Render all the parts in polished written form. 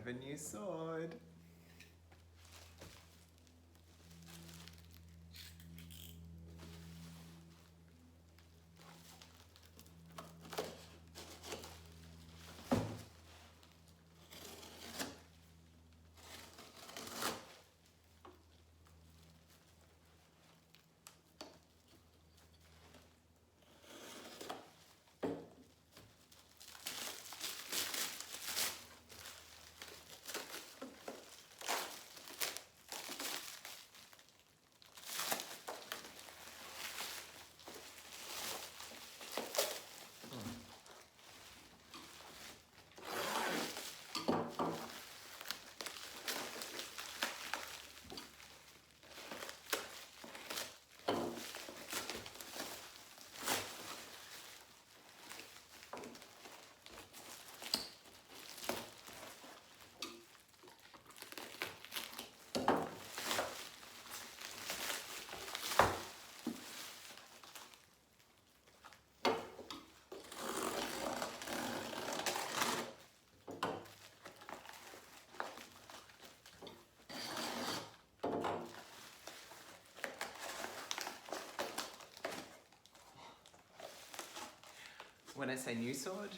have a new sword. When I say new sword,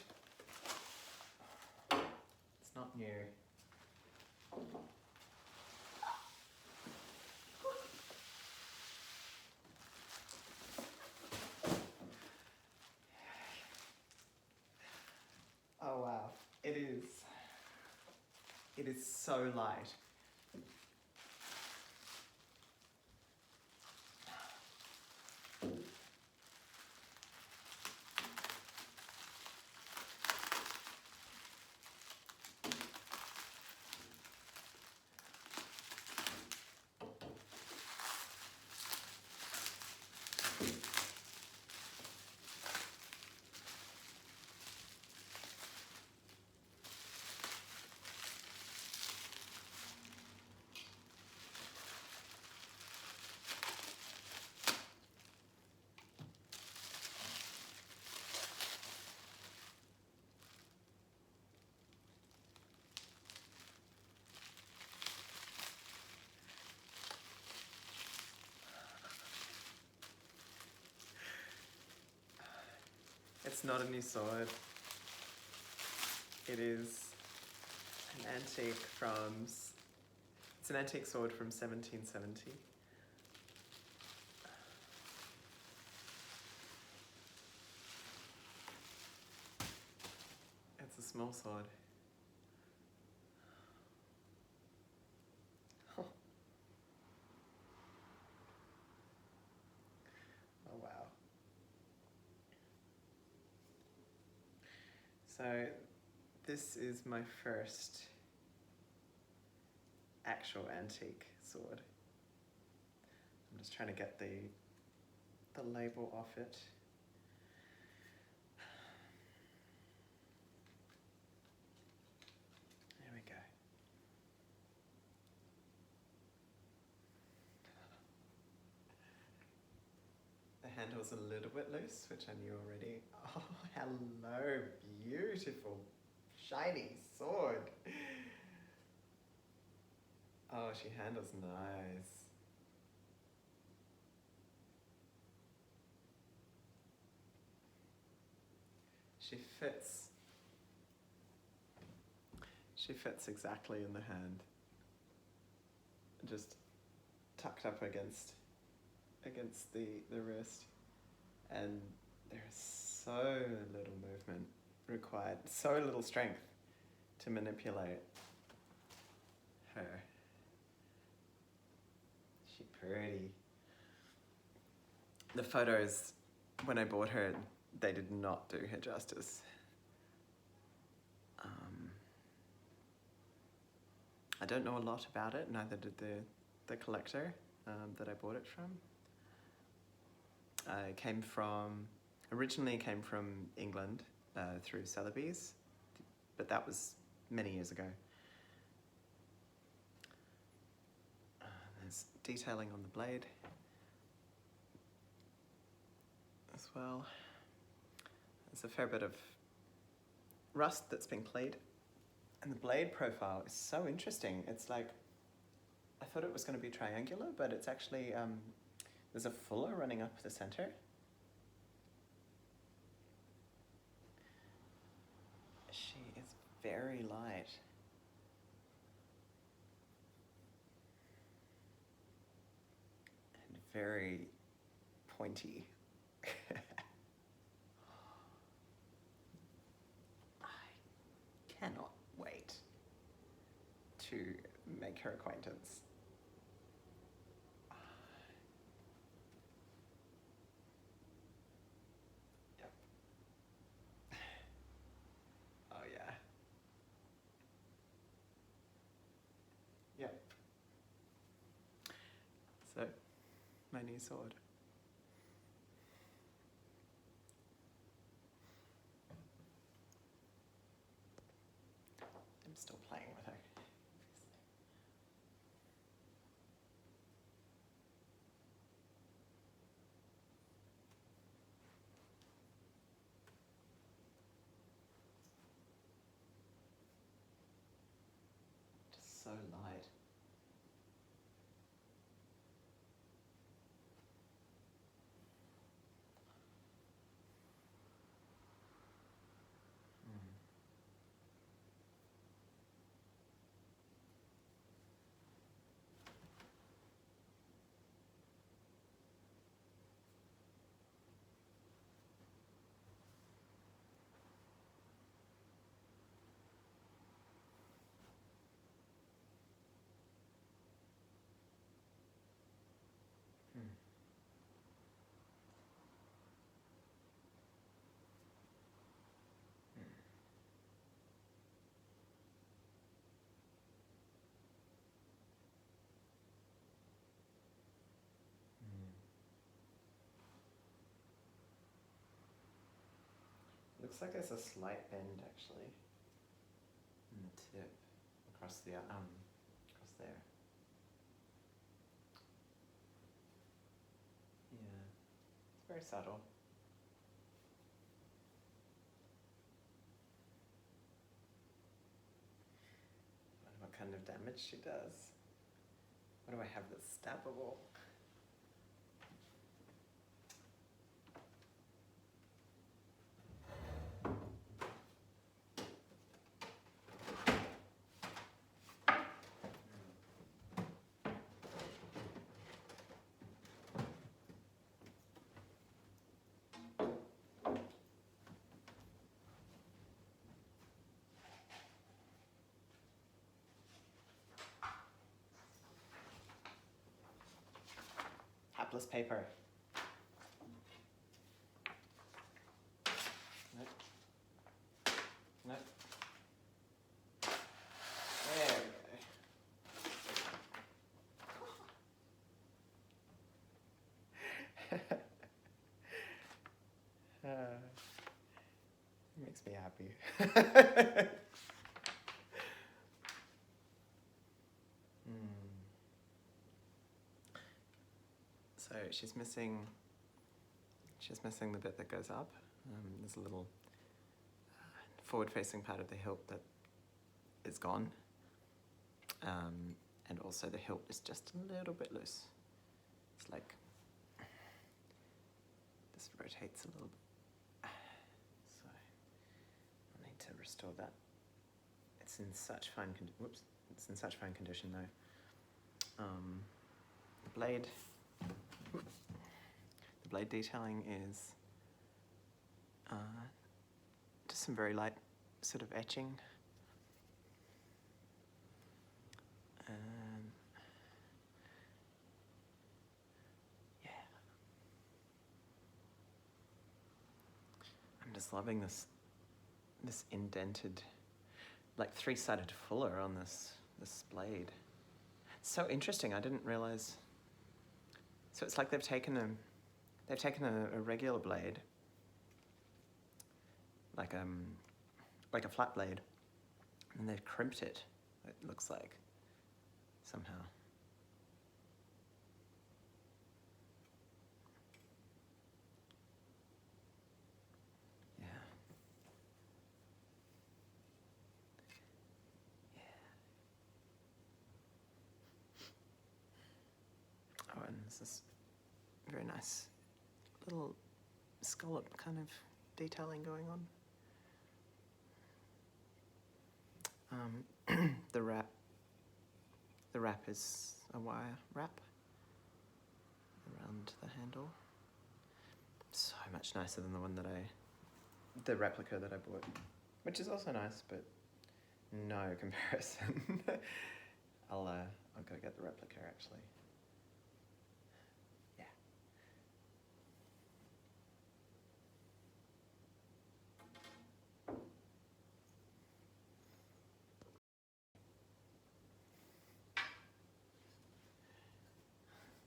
it's not new. Oh wow, it is. It is so light. It's not a new sword. It is an antique from, it's an antique sword from 1770. It's a small sword. Oh wow. So this is my first actual antique sword. I'm just trying to get the label off it. There we go. The handle's a little bit loose, which I knew already. Oh, hello, beautiful, shiny sword. Oh, she handles nice. She fits exactly in the hand. Just tucked up against the wrist. And there's so little movement required, so little strength to manipulate her. She's pretty. The photos, when I bought her, they did not do her justice. I don't know a lot about it, neither did the collector that I bought it from. Originally came from England through Sotheby's, but that was many years ago. There's detailing on the blade as well. There's a fair bit of rust that's been cleaned And the blade profile is so interesting. It's like, I thought it was going to be triangular, but it's actually, there's a fuller running up the center. She is very light. And very pointy. I cannot wait to make her acquaintance. Yep. Oh yeah. Yep. So, my new sword. I'm still playing with her. Just so light. Looks like there's a slight bend actually in the tip across the across there. Yeah, it's very subtle. I wonder what kind of damage she does. What do I have that's stabbable? Hapless paper. Nope. Nope. There we go. It makes me happy. So she's missing the bit that goes up. There's a little forward-facing part of the hilt that is gone. And also the hilt is just a little bit loose. It's like, this rotates a little bit. So I'll need to restore that. It's in such fine condition though. The blade detailing is just some very light sort of etching. Yeah. I'm just loving this indented, like three-sided fuller on this blade. It's so interesting. I didn't realize. So it's like they've taken a regular blade, like a flat blade, and they've crimped it. It looks like somehow. Yeah. This is very nice little scallop kind of detailing going on. The wrap is a wire wrap around the handle. So much nicer than the replica that I bought, which is also nice, but no comparison. I'll go get the replica actually. Yeah.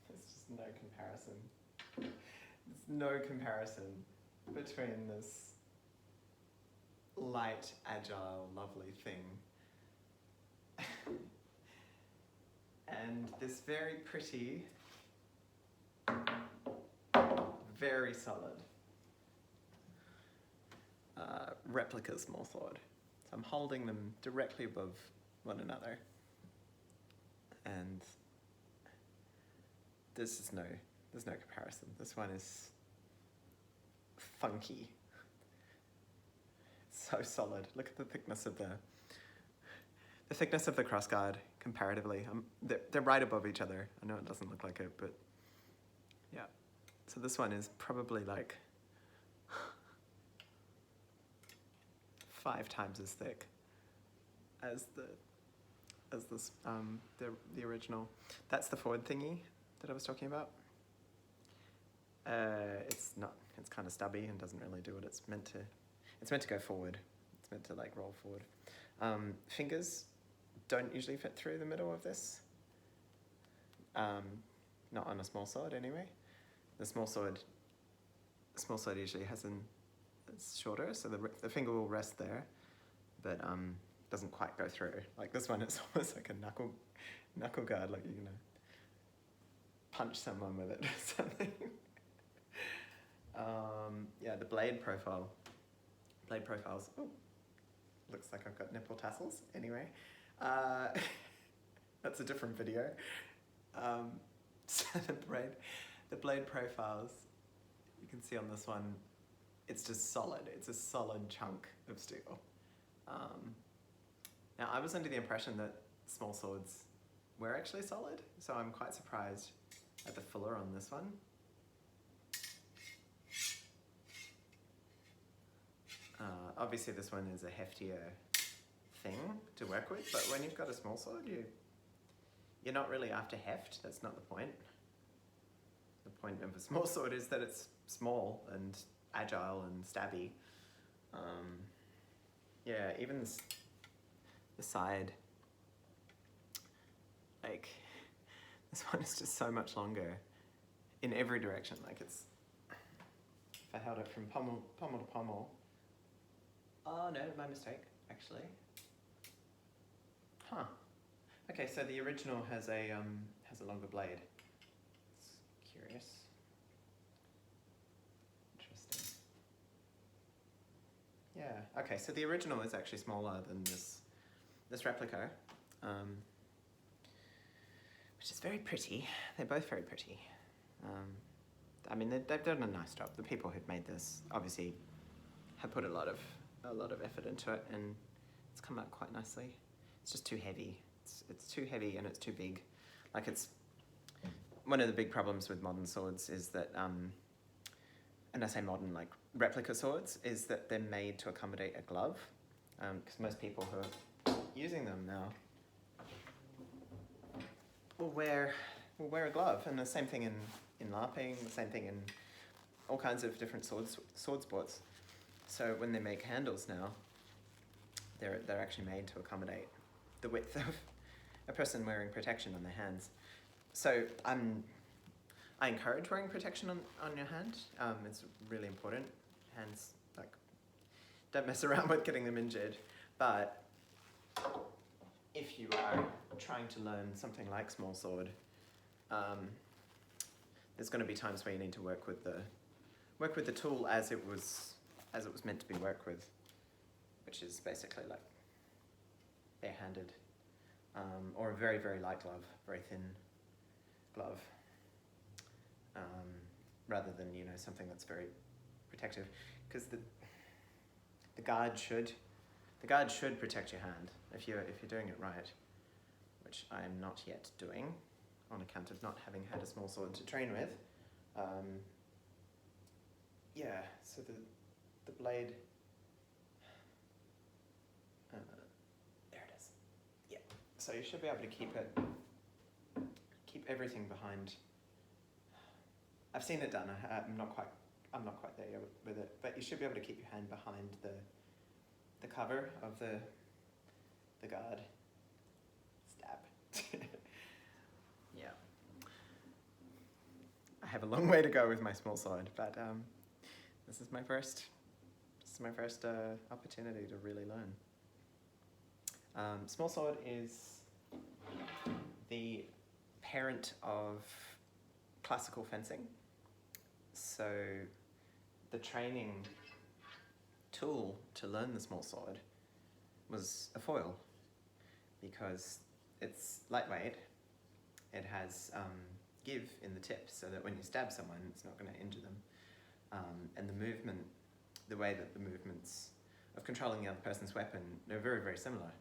There's just no comparison. There's no comparison between this light, agile, lovely thing and this very pretty, very solid replica Smallsword. So I'm holding them directly above one another, and there's no comparison. This one is funky. It's so solid. Look at the thickness of the crossguard comparatively. They're right above each other. I know it doesn't look like it, but yeah. So this one is probably like 5 times as thick as the original. That's the forward thingy that I was talking about. It's kind of stubby and doesn't really do what it's meant to. It's meant to go forward. It's meant to like roll forward. Fingers don't usually fit through the middle of this. Not on a Smallsword anyway. The Smallsword usually it's shorter, so the finger will rest there, but doesn't quite go through. Like this one, it's almost like a knuckle guard, like you're gonna punch someone with it or something. Yeah, the blade profiles. Oh, looks like I've got nipple tassels. Anyway, that's a different video. So the blade profiles, you can see on this one, it's just solid. It's a solid chunk of steel. Now, I was under the impression that Smallswords were actually solid, so I'm quite surprised at the fuller on this one. Obviously, this one is a heftier thing to work with, but when you've got a Smallsword, you're not really after heft. That's not the point. The point of a Smallsword is that it's small and agile and stabby. Yeah, even the side, like, this one is just so much longer in every direction. Like if I held it from pommel to pommel. Oh no, my mistake, actually. Huh. Okay, so the original has a longer blade. It's curious. Interesting. Yeah. Okay, so the original is actually smaller than this replica, which is very pretty. They're both very pretty. I mean, they've done a nice job. The people who've made this obviously have put a lot of effort into it, and it's come out quite nicely. It's just too heavy. It's too heavy and it's too big. Like, it's one of the big problems with modern swords is that, and I say modern, like replica swords, is that they're made to accommodate a glove, because most people who are using them now will wear a glove, and the same thing in LARPing, the same thing in all kinds of different sword sports. So when they make handles now, they're actually made to accommodate the width of a person wearing protection on their hands. So I encourage wearing protection on your hand. It's really important. Hands, like, don't mess around with getting them injured. But if you are trying to learn something like Smallsword, there's going to be times where you need to work with the tool as it was meant to be worked with, which is basically like bare-handed, or a very, very light glove, very thin glove. rather than, you know, something that's very protective, because the guard should protect your hand if you're doing it right, which I am not yet doing on account of not having had a small sword to train with. Yeah, so the blade, there it is. Yeah, so you should be able to keep everything behind. I've seen it done. I'm not quite there yet with it, but you should be able to keep your hand behind the cover of the guard. Stab. Yeah. I have a long way to go with my small sword, but this is my first opportunity to really learn. Small sword is the parent of classical fencing. So the training tool to learn the small sword was a foil, because it's lightweight, it has give in the tip, so that when you stab someone, it's not going to injure them. And the way that the movements of controlling the other person's weapon, they're very, very similar.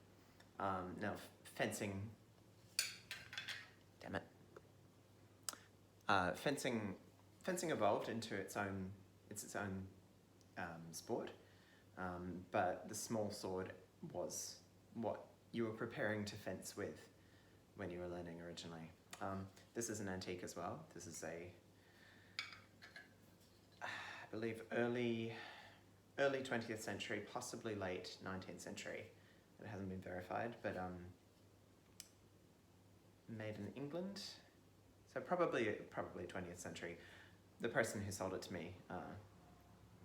Now, fencing, damn it. Fencing evolved into its own sport, but the small sword was what you were preparing to fence with when you were learning originally. This is an antique as well. This is I believe early 20th century, possibly late 19th century. It hasn't been verified, but made in England, so probably 20th century. The person who sold it to me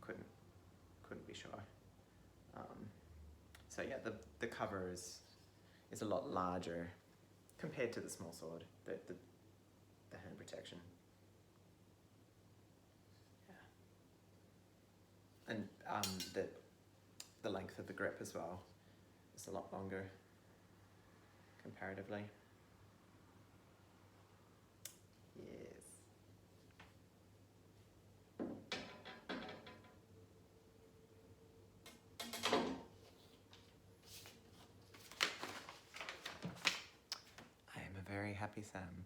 couldn't be sure. So yeah, the cover is a lot larger compared to the small sword, the hand protection. Yeah. And the length of the grip as well is a lot longer comparatively. Yes. I am a very happy Sam.